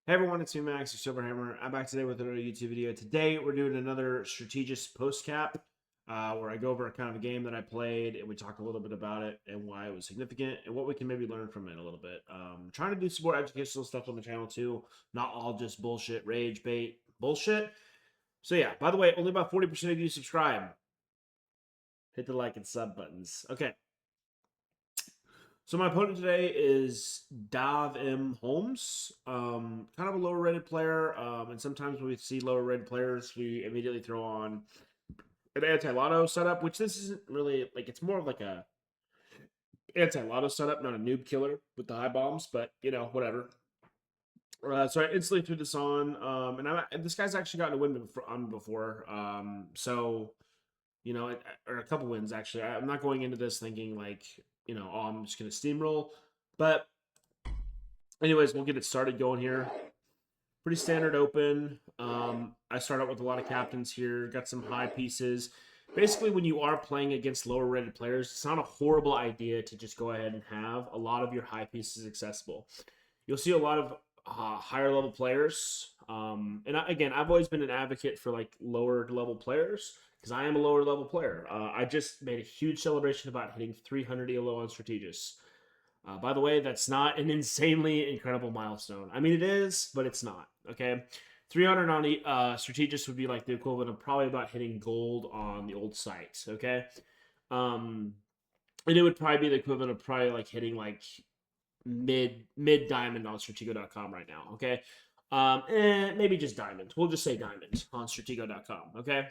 Hey everyone, it's me Max, your Silverhammer. I'm back today with another YouTube video. Today we're doing another Strategus post cap, where I go over a kind of a game that I played and we talk a little bit about it and why it was significant and what we can maybe learn from it a little bit. Trying to do some more educational stuff on the channel too, not all just bullshit, rage bait bullshit. So yeah, by the way, only about 40% of you subscribe. Hit the like and sub buttons. Okay, so my opponent today is Dav M. Holmes, kind of a lower rated player. And sometimes when we see lower rated players, we immediately throw on an anti-lotto setup, which this isn't really like. It's more of like a anti-lotto setup, not a noob killer with the high bombs. But you know, whatever. So I instantly threw this on, and this guy's actually gotten a win on before. So you know, or a couple wins actually. I'm not going into this thinking like, oh, I'm just gonna steamroll. But anyways, we'll get it started going here. Pretty standard open. I start out with a lot of captains here. Got some high pieces. Basically, when you are playing against lower rated players, it's not a horrible idea to just go ahead and have a lot of your high pieces accessible. You'll see a lot of higher level players. Again, I've always been an advocate for like lower level players because I am a lower level player. I just made a huge celebration about hitting 300 ELO on Strategus. By the way, that's not an insanely incredible milestone. I mean, it is, but it's not. Okay, 300 on Strategist would be like the equivalent of probably about hitting gold on the old site. Okay, and it would probably be the equivalent of probably like hitting like mid diamond on Stratego.com right now. Okay, and maybe just diamond. We'll just say diamond on Stratego.com. Okay,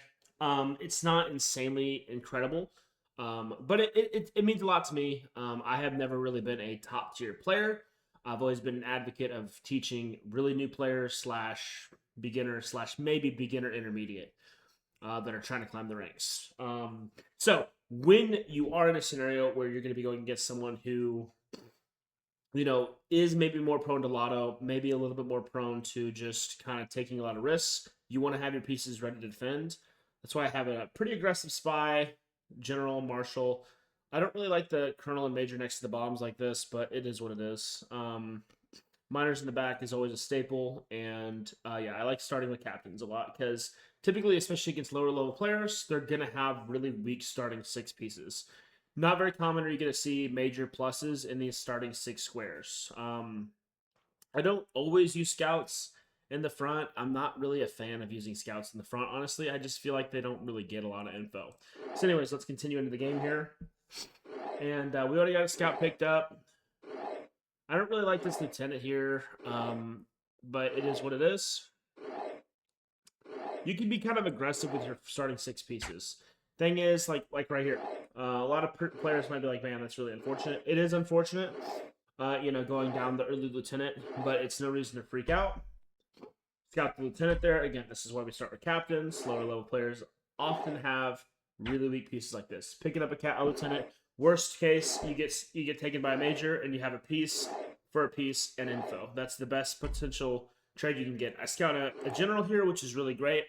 it's not insanely incredible. But it means a lot to me. I have never really been a top tier player. I've always been an advocate of teaching really new players slash beginner slash maybe beginner intermediate that are trying to climb the ranks. So when you are in a scenario where you're going to be going against someone who, is maybe more prone to lotto, maybe a little bit more prone to just kind of taking a lot of risks, you want to have your pieces ready to defend. That's why I have a pretty aggressive spy, general, marshal. I don't really like the colonel and major next to the bombs like this, but it is what it is. Miners in the back is always a staple, and yeah, I like starting with captains a lot because typically, especially against lower level players, they're gonna have really weak starting six pieces. Not very common are you going to see major pluses in these starting six squares. I don't always use scouts in the front. I'm not really a fan of using scouts in the front, honestly. I just feel like they don't really get a lot of info. So anyways, let's continue into the game here. And we already got a scout picked up. I don't really like this lieutenant here, but it is what it is. You can be kind of aggressive with your starting six pieces. Thing is, like right here, a lot of players might be like, "Man, that's really unfortunate." It is unfortunate, going down the early lieutenant, but it's no reason to freak out. Scout the lieutenant there. Again, this is why we start with captains. Lower level players often have really weak pieces like this. Picking up a lieutenant. Worst case, you get taken by a major, and you have a piece for a piece and info. That's the best potential trade you can get. I scout a general here, which is really great.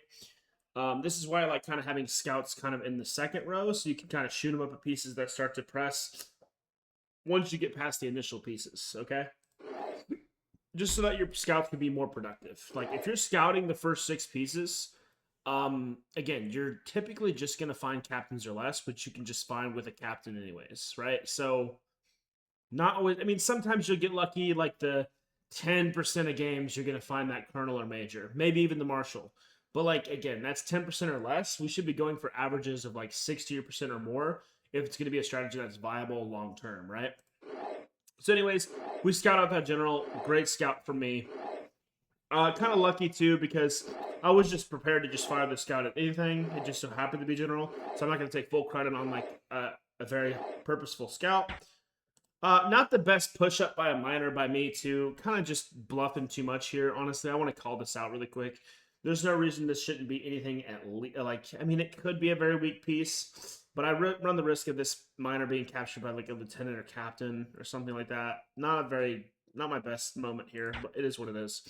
This is why I like kind of having scouts kind of in the second row, so you can kind of shoot them up at pieces that start to press once you get past the initial pieces, okay? Just so that your scouts can be more productive. Like, if you're scouting the first six pieces, again, you're typically just going to find captains or less, which you can just find with a captain anyways, right? So, not always, I mean, sometimes you'll get lucky, like the 10% of games you're going to find that colonel or major, maybe even the marshal. But like again, that's 10% or less. We should be going for averages of like 60% or more if it's going to be a strategy that's viable long term, right? So, anyways, we scout out that general. Great scout for me. Kind of lucky too because I was just prepared to just fire the scout at anything. It just so happened to be general, so I'm not going to take full credit on like a very purposeful scout. Not the best push up by a miner by me too. Kind of just bluffing too much here. Honestly, I want to call this out really quick. There's no reason this shouldn't be anything at least. Like, I mean, it could be a very weak piece, but I run the risk of this miner being captured by like a lieutenant or captain or something like that. Not my best moment here, but it is what it is.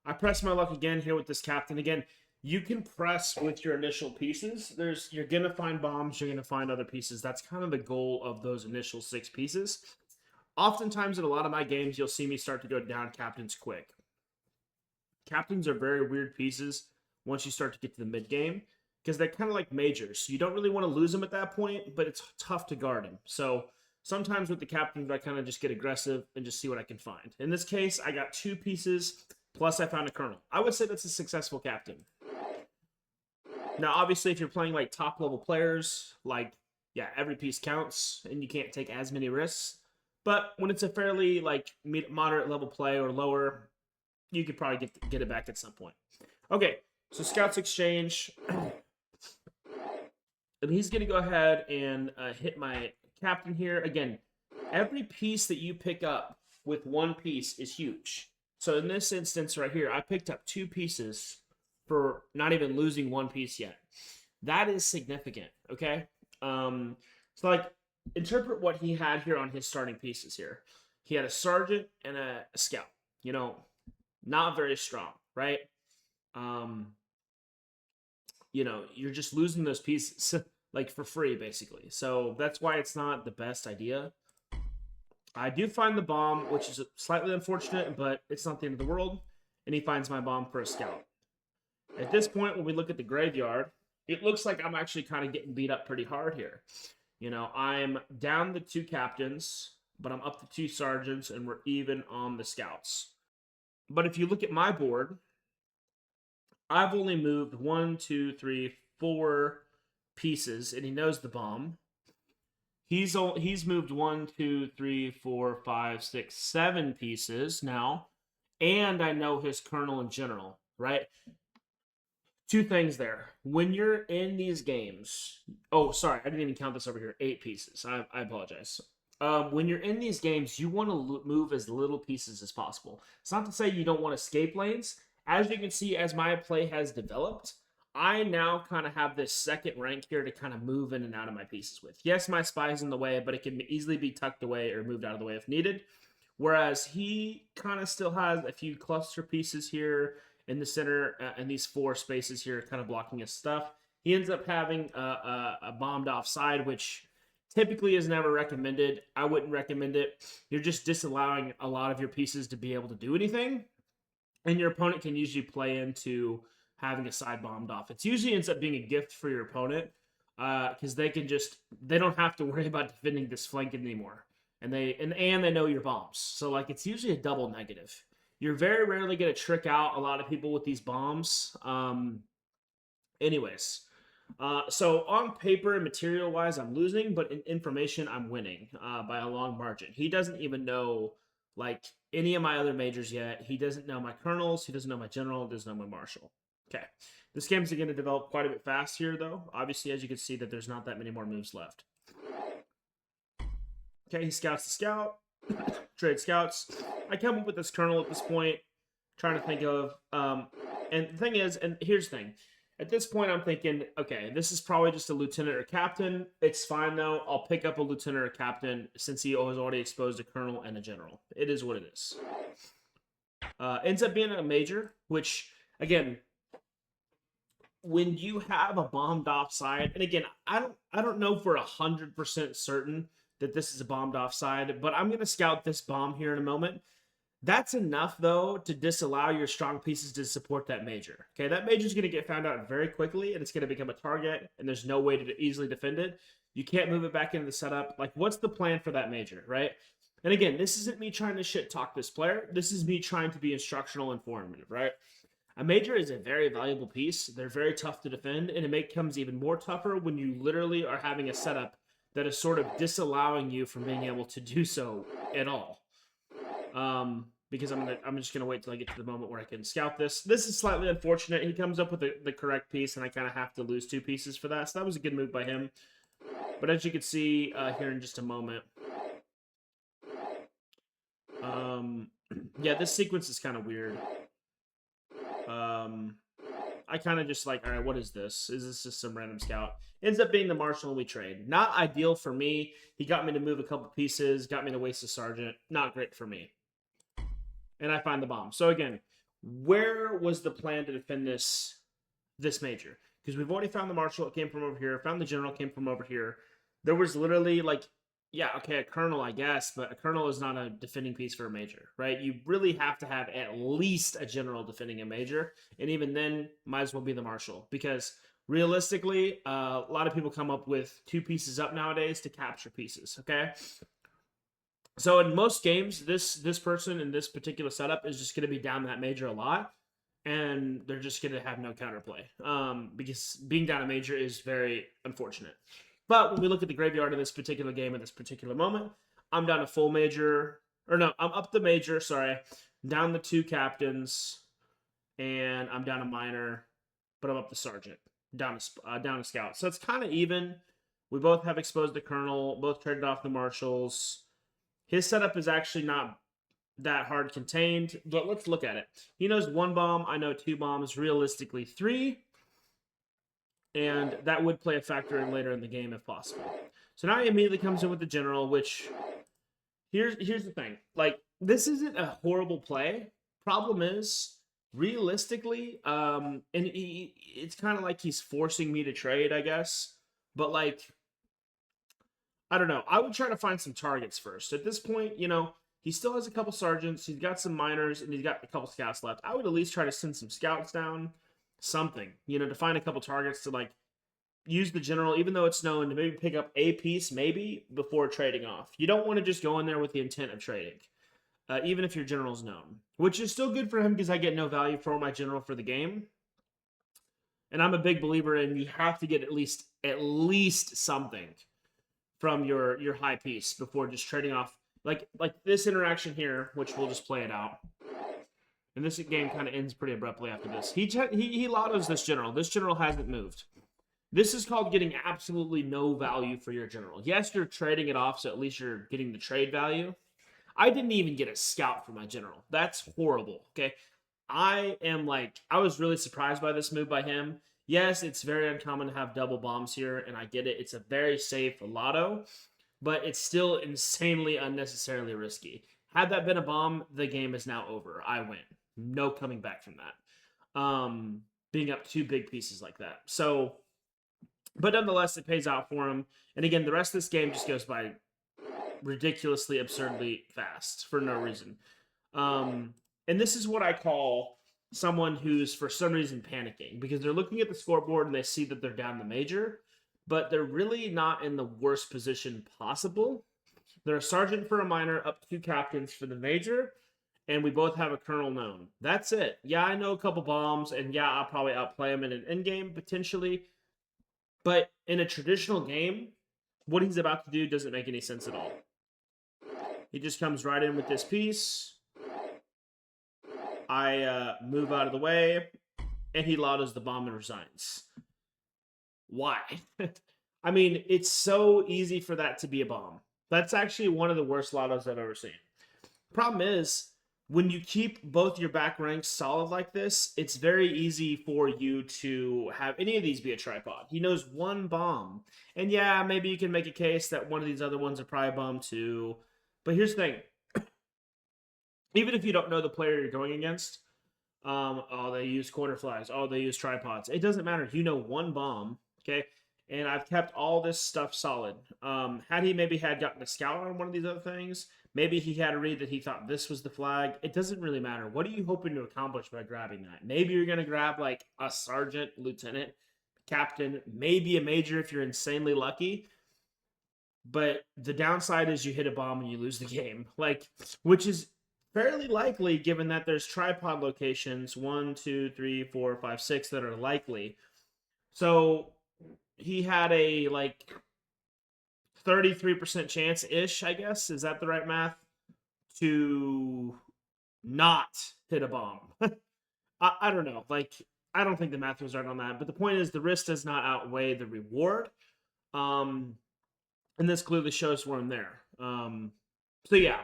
I press my luck again here with this captain. Again, you can press with your initial pieces. You're gonna find bombs. You're gonna find other pieces. That's kind of the goal of those initial six pieces. Oftentimes in a lot of my games, you'll see me start to go down captains quick. captains are very weird pieces once you start to get to the mid game because they're kind of like majors. So you don't really want to lose them at that point, but it's tough to guard them. So sometimes with the captains, I kind of just get aggressive and just see what I can find. In this case, I got 2 pieces, plus I found a colonel. I would say that's a successful captain. Now, obviously, if you're playing like top level players, like, yeah, every piece counts and you can't take as many risks. But when it's a fairly like moderate level play or lower, you could probably get it back at some point. Okay, so Scouts exchange. And he's going to go ahead and hit my captain here. Again, every piece that you pick up with 1 piece is huge. So in this instance right here, I picked up 2 pieces for not even losing 1 piece yet. That is significant, okay? So like, interpret what he had here on his starting pieces here. He had a sergeant and a scout. You know, not very strong, right? You know, you're just losing those pieces like for free, basically. So that's why it's not the best idea. I do find the bomb, which is slightly unfortunate, but it's not the end of the world. And he finds my bomb for a scout. At this point, when we look at the graveyard, it looks like I'm actually kind of getting beat up pretty hard here. You know, I'm down the 2 captains, but I'm up to 2 sergeants, and we're even on the scouts. But if you look at my board, I've only moved 1, 2, 3, 4 pieces, and he knows the bomb. He's moved 1, 2, 3, 4, 5, 6, 7 pieces now, and I know his colonel and general, right? 2 things there. When you're in these games, oh, sorry, I didn't even count this over here. 8 pieces. I apologize. When you're in these games, you want to move as little pieces as possible. It's not to say you don't want escape lanes. As you can see, as my play has developed, I now kind of have this second rank here to kind of move in and out of my pieces with. Yes, my spy's in the way, but it can easily be tucked away or moved out of the way if needed. Whereas he kind of still has a few cluster pieces here in the center and these 4 spaces here kind of blocking his stuff. He ends up having a bombed offside, which typically is never recommended. I wouldn't recommend it. You're just disallowing a lot of your pieces to be able to do anything. And your opponent can usually play into having a side bombed off. It usually ends up being a gift for your opponent because they don't have to worry about defending this flank anymore. And they know your bombs. So like, it's usually a double negative. You're very rarely going to trick out a lot of people with these bombs. Anyways, so on paper and material-wise, I'm losing, but in information, I'm winning by a long margin. He doesn't even know like any of my other majors yet. He doesn't know my colonels. He doesn't know my general. Doesn't know my marshal. Okay, this game's going to develop quite a bit fast here, though. Obviously, as you can see, that there's not that many more moves left. Okay, he scouts the scout. Trade scouts. I come up with this colonel at this point, trying to think of, and the thing is, and here's the thing. At this point, I'm thinking, okay, this is probably just a lieutenant or captain. It's fine, though. I'll pick up a lieutenant or captain since he was already exposed a colonel and a general. It is what it is. Ends up being a major, which, again, when you have a bombed offside, and again, I don't know for 100% certain that this is a bombed offside, but I'm going to scout this bomb here in a moment. That's enough, though, to disallow your strong pieces to support that major. Okay, that major is going to get found out very quickly, and it's going to become a target, and there's no way to easily defend it. You can't move it back into the setup. Like, what's the plan for that major, right? And again, this isn't me trying to shit talk this player. This is me trying to be instructional and informative, right? A major is a very valuable piece. They're very tough to defend, and it becomes even more tougher when you literally are having a setup that is sort of disallowing you from being able to do so at all. Because I'm just gonna wait till I get to the moment where I can scout this. This is slightly unfortunate. He comes up with the correct piece, and I kind of have to lose 2 pieces for that. So that was a good move by him. But as you can see here in just a moment, yeah, this sequence is kind of weird. I kind of just like, all right, what is this? Is this just some random scout? Ends up being the marshal and we trade. Not ideal for me. He got me to move a couple pieces, got me to waste a sergeant. Not great for me. And I find the bomb. So again, where was the plan to defend this major? Because we've already found the marshal. It came from over here. Found the general. Came from over here. There was literally like, Yeah, okay, a colonel, I guess, but a colonel is not a defending piece for a major, right? You really have to have at least a general defending a major, and even then, might as well be the marshal because realistically, a lot of people come up with two pieces up nowadays to capture pieces. Okay, so in most games, this person in this particular setup is just going to be down that major a lot, and they're just going to have no counterplay because being down a major is very unfortunate. But when we look at the graveyard of this particular game at this particular moment, I'm down a full major, or no, I'm up the major. Sorry, down the two captains, and I'm down a minor, but I'm up the sergeant, down a scout. So it's kind of even. We both have exposed the colonel, both traded off the marshals. His setup is actually not that hard contained, but let's look at it. He knows one bomb, I know two bombs, realistically three, and that would play a factor in later in the game if possible. So now he immediately comes in with the general, which here's the thing. Like, this isn't a horrible play. Problem is, realistically, and it's kind of like he's forcing me to trade, I guess. But like, I don't know. I would try to find some targets first. At this point, he still has a couple sergeants, he's got some minors, and he's got a couple scouts left. I would at least try to send some scouts down, something, to find a couple targets to like use the general, even though it's known, to maybe pick up a piece, maybe before trading off. You don't want to just go in there with the intent of trading, even if your general's known, which is still good for him because I get no value for my general for the game. And I'm a big believer in you have to get at least something from your high piece before just trading off. Like this interaction here, which we'll just play it out. And this game kind of ends pretty abruptly after this. He lottos this general. This general hasn't moved. This is called getting absolutely no value for your general. Yes, you're trading it off, so at least you're getting the trade value. I didn't even get a scout for my general. That's horrible, okay? I was really surprised by this move by him. Yes, it's very uncommon to have double bombs here, and I get it. It's a very safe lotto, but it's still insanely unnecessarily risky. Had that been a bomb, the game is now over. I win. No coming back from that. Being up two big pieces like that. So, but nonetheless, it pays out for him. And again, the rest of this game just goes by ridiculously, absurdly fast for no reason. And this is what I call someone who's for some reason panicking because they're looking at the scoreboard and they see that they're down the major, but they're really not in the worst position possible. They're a sergeant for a minor, up two captains for the major, and we both have a colonel known. That's it. Yeah, I know a couple bombs, and yeah, I'll probably outplay him in an endgame potentially, but in a traditional game, what he's about to do doesn't make any sense at all. He just comes right in with this piece. I move out of the way, and he lottos the bomb and resigns. Why? I mean, it's so easy for that to be a bomb. That's actually one of the worst lottos I've ever seen. Problem is, when you keep both your back ranks solid like this, it's very easy for you to have any of these be a tripod. He knows one bomb. And yeah, maybe you can make a case that one of these other ones are probably a bomb too. But here's the thing. Even if you don't know the player you're going against, they use quarter flags, they use tripods. It doesn't matter. You know one bomb, okay? And I've kept all this stuff solid. Had he maybe had gotten a scout on one of these other things, maybe he had a read that he thought this was the flag. It doesn't really matter. What are you hoping to accomplish by grabbing that? Maybe you're going to grab like a sergeant, lieutenant, captain, maybe a major if you're insanely lucky. But the downside is you hit a bomb and you lose the game, which is fairly likely given that there's tripod locations 1, 2, 3, 4, 5, 6 that are likely. So he had a 33% chance ish, I guess. Is that the right math? To not hit a bomb. I don't know. I don't think the math was right on that. But the point is the risk does not outweigh the reward. And this clearly shows we're in there. So yeah.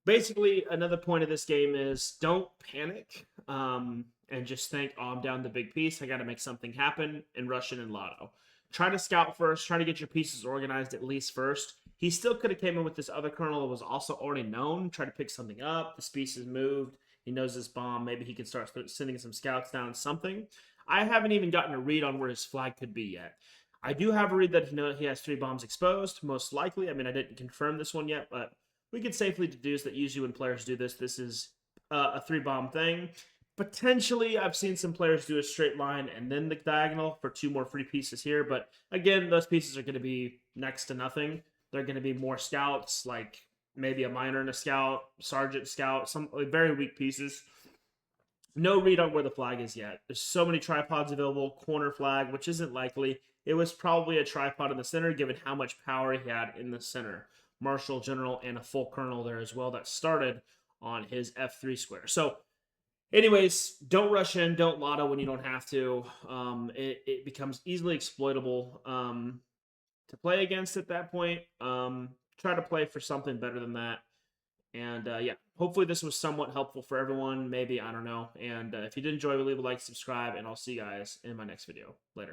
Basically, another point of this game is don't panic and just think, I'm down the big piece. I got to make something happen and rush in lotto. Try to scout first. Try to get your pieces organized at least first. He still could have came in with this other colonel that was also already known. Try to pick something up. This piece is moved. He knows this bomb. Maybe he can start sending some scouts down, something. I haven't even gotten a read on where his flag could be yet. I do have a read that he has 3 bombs exposed, most likely. I mean, I didn't confirm this one yet, but we could safely deduce that usually when players do this, this is a 3-bomb thing. Potentially, I've seen some players do a straight line and then the diagonal for 2 more free pieces here, but again, those pieces are going to be next to nothing. They're going to be more scouts, like maybe a minor and a scout, sergeant scout, some very weak pieces. No read on where the flag is yet. There's so many tripods available. Corner flag, which isn't likely. It was probably a tripod in the center, given how much power he had in the center. Marshal, General, and a full colonel there as well that started on his F3 square. So, anyways, don't rush in. Don't lotto when you don't have to. It becomes easily exploitable to play against at that point. Try to play for something better than that. And yeah, hopefully this was somewhat helpful for everyone. Maybe, I don't know. And if you did enjoy, leave a like, subscribe, and I'll see you guys in my next video. Later.